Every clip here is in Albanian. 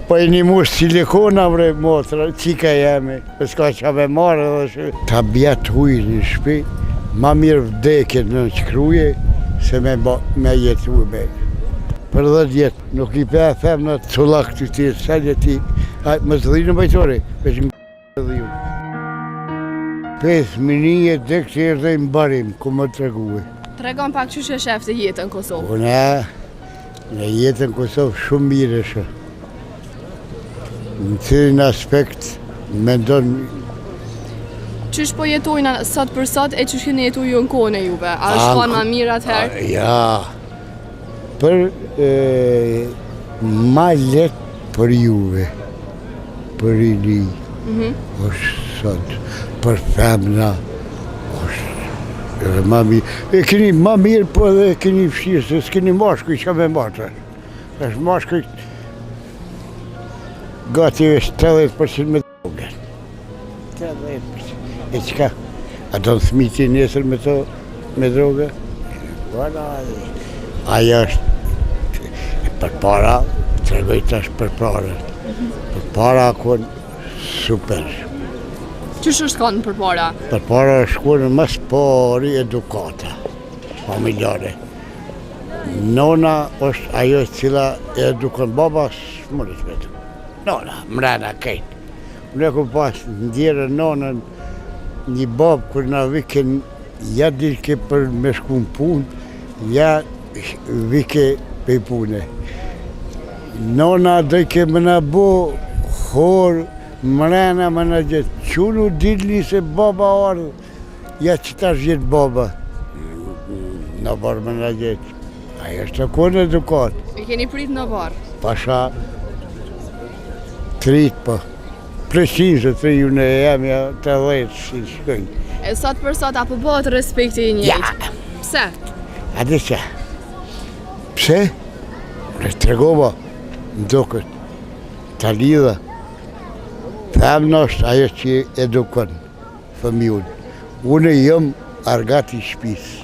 Po e një mush silikona vre motra, qika jemi, për s'ka qa me marrë edhe shë. Ta bjet hujë një shpi, ma mirë vdekjet në qkruje, se me jetu me. Për 10 jetë, nuk i pe femna të cullak të tjerë, selje ti, më të dhinë bajtore, veç në të dhiju. 5 minije dhe këtë e dhe në barim, ku më të reguve. Tregon pak që shë shefë të jetë në Kosovë? Në jetë në Kosovë shumë mire shë. Në cilin aspekt, me ndonë... Qysh po jetojnë sot për sot e qysh kënë jetu ju në kone juve? A është konë ma mirë atëherë? Ja, për ma letë për juve, për i li, është sot, për femna, është ma mirë. E keni ma mirë, po edhe keni fshirë, se s'keni mashkuj që me matre. është mashkuj gati është 80% me drogën. 80%. E qka? A do në thmiti nesër me droga? Aja është për para, tregoj tash për para. Për para konë super. Qysh është konë për para? Për para është konë mas pari edukata familjare. Nona është ajo cila edukon baba s'mërit vetëm. Nona, mrena kejtë. Ne ku pas ndjerë nonën një babë kër na viken ja dilke për me shku në punë, ja vike pe pune. Nona dojke më na bo horë, mrena më na gjithë. Qunu dilni se baba ardhë, ja që ta gjithë baba. Në barë më na gjithë. Aja është të kone edukat. E keni prit në barë? Pasha, trit po. Precisë të ju në jemi të dhejtë si shkënjë. E sot për sot apo bëhet respekti i njëjtë? Ja! Pse? A dhe që? Pse? Në tregova, më duket, të lidha. Femna është ajo që edukon fëmijun. Unë jëm argati shpisë,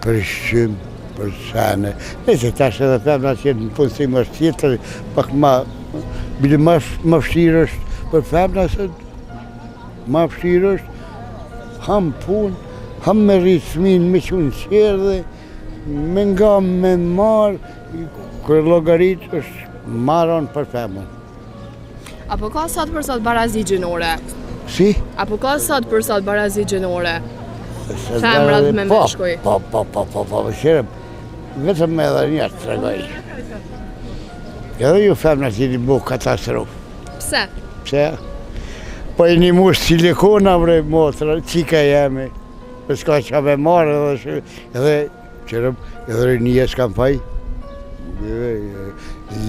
për shqym, për sane. Nëse tash edhe femna që në punësim është tjetër, pak ma, bile ma fështirë është për femna sëtë, ma fështirë është, ham punë, ham me rritë fëmin me qunë qërë dhe, me nga me marë, kërë logaritë është maron për femën. Apo ka sot për sot barazi gjinore? Si? Apo ka sot për sot barazi gjinore? Femrat me meshkuj? Po, shërëm, vetëm edhe njërë të tregoj. Edhe ju femna që një bu katastrofë. Pse? Pse? Po e një mush silikona vre motra, qika jemi, për s'ka qa me marrë edhe qërëm, edhe rinje s'kam faj.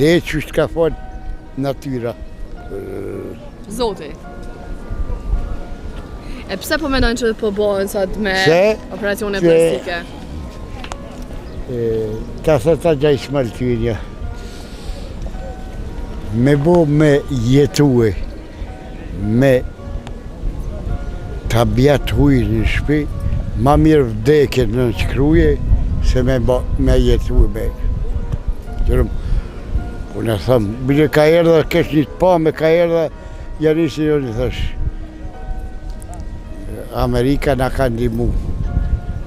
Le që s'ka fond natyra. Zoti. E pse po mendojnë që po bëhen sot me operacione plastike? Ta thëta gjaj smaltynja. Me bo me jetue, me ta bjet hujë një shpi, ma mirë vdekjet në qkruje, se me jetue me. Qërëm, unë e thëmë, bile ka erdha, kesh një të pa, me ka erdha, janë isi jo një thësh. Amerika na ka ndimu,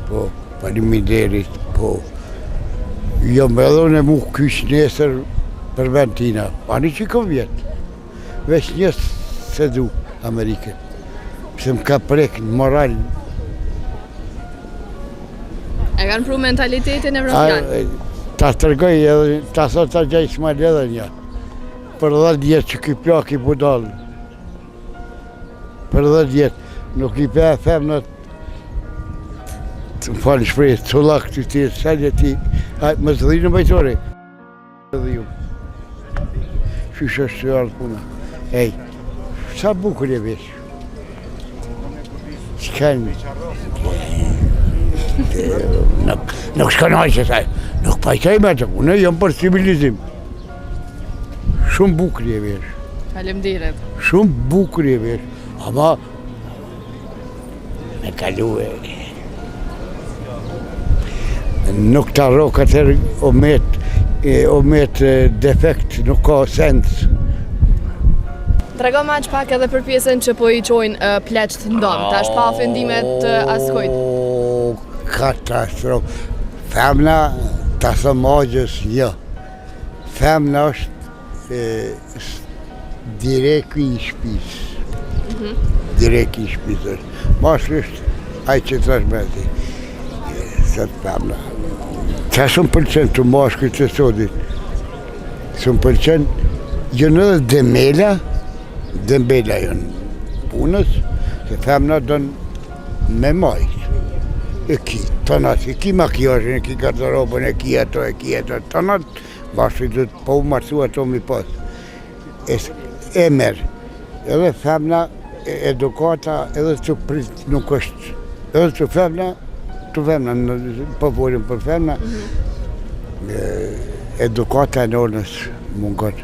po, faleminderit, po. Jo me dhone mu kysh nesër, për vend tina, ani që kom vjetë. Veç njës se du Amerikën. Pëse më ka prek në moral. E kanë pru mentalitetin evropian? Ta tërgoj edhe, ta thot ta gjaj s'mal edhe një. Për 10 jetë që ki plak i budalë. Për 10 jetë, nuk i pe femnat, të më falë shprej, të lak të ti, selje ti, më të dhinë bajtore. Qysh është të ardhë puna. Ej, sa bukur e vesh. S'kajnë. Nuk s'kanaj që taj. Nuk pajtaj me të punë, jam për civilizim. Shumë bukur e vesh. Faleminderit. Shumë bukur e vesh. Ama, me kalu e... Nuk të arro këtër omet defekt, nuk ka sens. Trego ma që pak edhe për pjesën që po I qojnë pleqt ndonë, tash pa ofendimet askojt. Katastrofë. Femna të thëmagjës një. Femna është direkt I shpis. Direkt I shpis është. Mashkë është aj që të rashmeti. Sëtë femna. Qa së më pëlqen të mashkë të sotit? Së më pëlqen gjënë edhe dëmbela jënë punës, se femna dënë me majtë. E ki, tënat, e ki makjashën, e ki garderobën, e ki ato, tënat, bashkë të po marsu ato mi pas. E merë, edhe femna, edukata, edhe të prit nuk është, edhe të femna, po volim për femna, edukata e nonës mungon.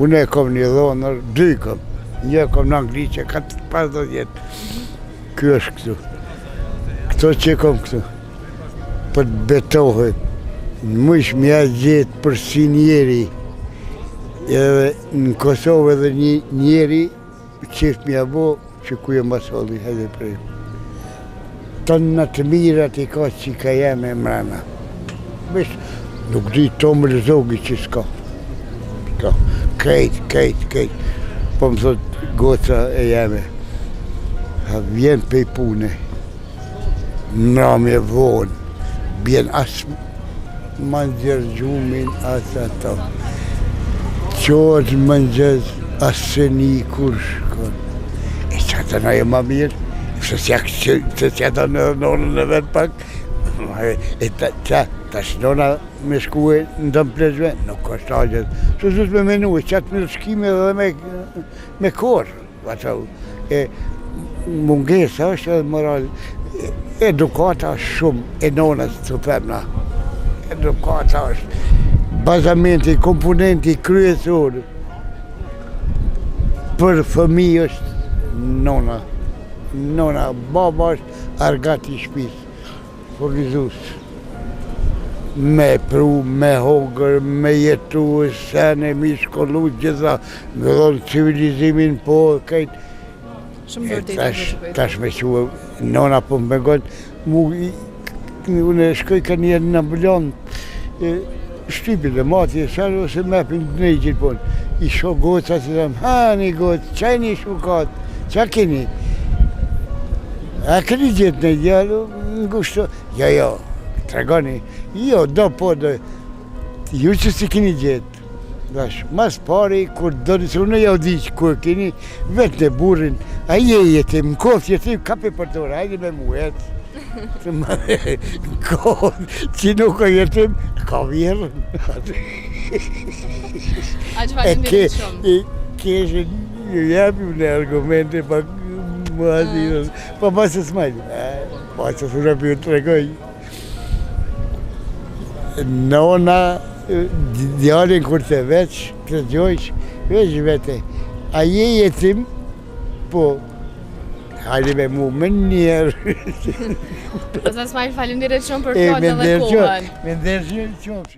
Unë e kom një dhonër, 2 kom, një kom në Anglisë, 50 jetë. Kjo është këtu. Këto që kom këtu, për të betohet, në mëjsh mja gjithë për si njeri, edhe në Kosovë edhe njeri, qështë mja bo, që ku e masoli, hajde prej. Tonë në të mirat I ka që ka jeme mrena. Vesh, nuk di tomë rëzogi që s'ka. Krejt. Po më thot goca e jeme. Vjen pej pune. Mramje vonë. Bjen as mëngjer gjumin as ato. Qohet mëngjes as se një kur shkon. E që atë na e ma mirë. Se që atë në nonën e vetë pak. E ta shnona me shkue në dëmë plezve, nuk është agjet. Së zhët me menu, që atë me shkime dhe me korë. E mungesa është edhe moral. Edukata është shumë, e nonës të femna. Edukata është bazamenti, komponenti, kryesor. Për fëmijë është nona. Baba është argati shpis. Furnizus. Me pru, me hogër, me jetu, sene, mi shkollu, gjitha, me dhonë civilizimin po, kajt. Shumë vërtet. Tash me qua, nona po me gonë, unë shkoj ka njerë në ambullant, shtypit dhe mati e sarë, ose me për në nejgjit po, I shko goca që dhem, hani goca, qajni shukat, qa keni? A këni gjithë në gjallu, në gushto? Jo, tregoni. Jo, do po, ju që si keni gjithë. Dash, mas pari, kur do në se unë ja u di që kur keni, vetë në burin, a je jetim, në kofë jetim, kape për tërë, hajde me muet. Në kofë, që nuk o jetim, ka vjerën. A që falim dhe shumë? Keshë, ju japim në argumente, pak, po pasë s'majnë, pasë s'ura për të regoj. Nona, djallin kur të veç, të gjojsh, veç vete. A je jetim, po, hajde me mu, me njerë. Pasë s'majnë falim dhe shumë për fjallë dhe kohën. Me ndërgjën qofë.